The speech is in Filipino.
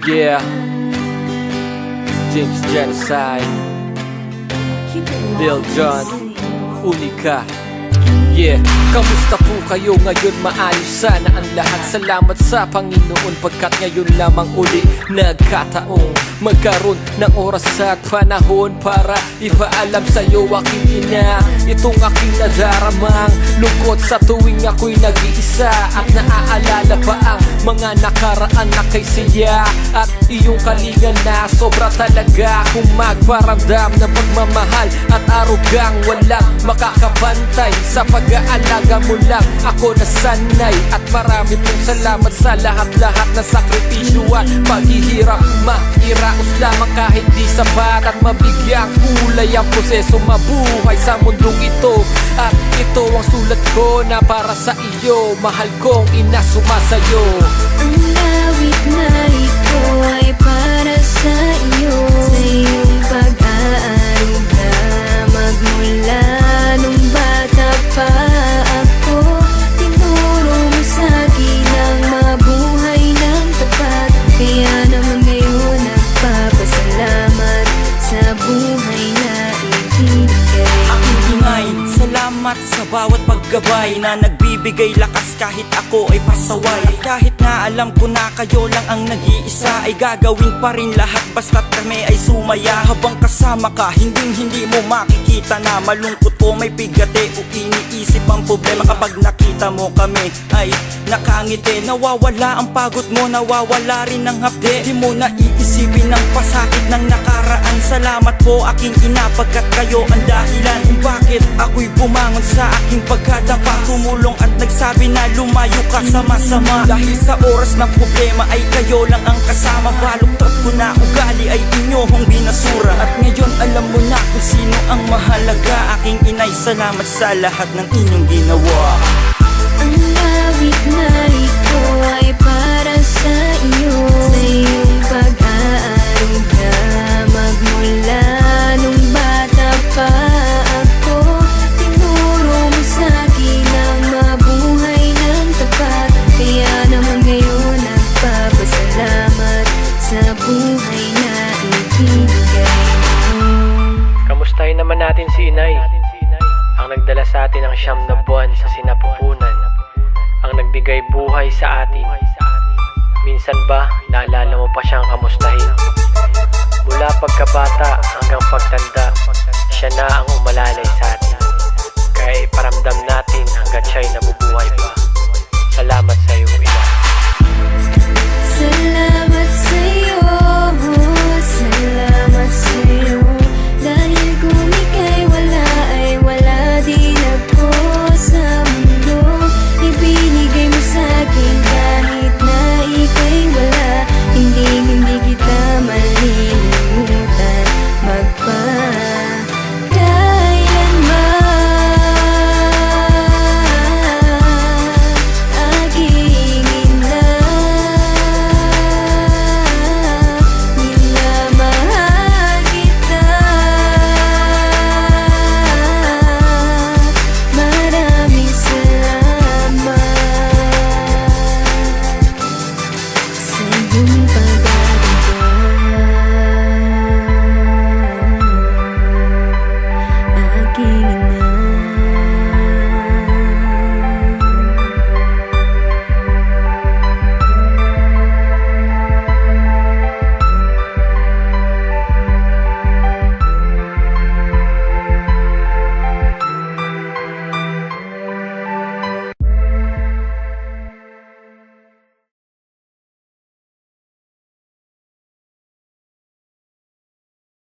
Yeah, James Genocide, Lil Jon, Unica. Yeah, kamusta po kayo ngayon? Maayos sana ang lahat. Salamat sa Panginoon pagkat ngayon lamang uli nagkataong magkaroon ng oras at panahon para ipaalam sa'yo aking ina itong aking nadaramang lungkot sa tuwing ako'y nag-iisa at naaalala pa ang mga nakaraan na kay siya at iyong kalingan na sobra talaga kung magparamdam ng pagmamahal at arugang walang makakapantay sa pag-aalaga mo lang ako nasanay at marami pong salamat sa lahat-lahat na sakripisyo at paghihirap. Mairaos lamang kahit di sapat at mabigyang kulay ang proseso mabuhay sa mundong ito at ito ang sulat ko na para sa iyo, mahal kong ina, sumasayo. Ang lawit na ito ay para sa iyo, sa iyong pag-aaruga magmula nung bata pa ako. Tinuro mo sa'kin ang mabuhay ng tapat, kaya naman ngayon nagpapasalamat sa buhay na ibinigay. Aking ingay, salamat sa bawat paggabay na nagbibigay lakas kahit ako ay pasaway. At kahit na alam ko na kayo lang ang nag-iisa, ay gagawin pa rin lahat basta't kami ay sumaya. Habang kasama ka, hindi mo makikita na malungkot o may pigate o iniisip ang problema. Kapag nakita mo kami ay nakangiti, nawawala ang pagod mo, nawawala rin ang hapde. Di mo na iisipin ang pasakit ng nakaraan. Salamat po aking ina pagkat kayo ang dahilan kung bakit ako'y bumangon sa aking pagkadapa. Tumulong at nagsabi na lumayo ka sa masama. Dahil sa oras ng problema ay kayo lang ang kasama. Baluktot ko na ugali ay inyong binasura. At ngayon alam mo na kung sino ang mahalaga. Aking inay, salamat sa lahat ng inyong ginawa. Ang lawit na ito ay para sa iyo, sa iyong pag-aaruga magmula nung bata pa ako. Tinuro mo sa'kin ang mabuhay ng tapat, kaya naman ngayon nagpapasalamat sa buhay na ibinigay mo. Kamustahin naman natin si inay, ang nagdala sa atin ng 9 na buwan sa sinapupunan, ang nagbigay buhay sa atin. Minsan ba naalala mo pa siyang kamustahin? Mula pagkabata hanggang pagtanda, siya na ang umalalay sa atin. Kaya iparamdam natin hanggat siya'y nabubuhay pa. Salamat sa iyo, ina.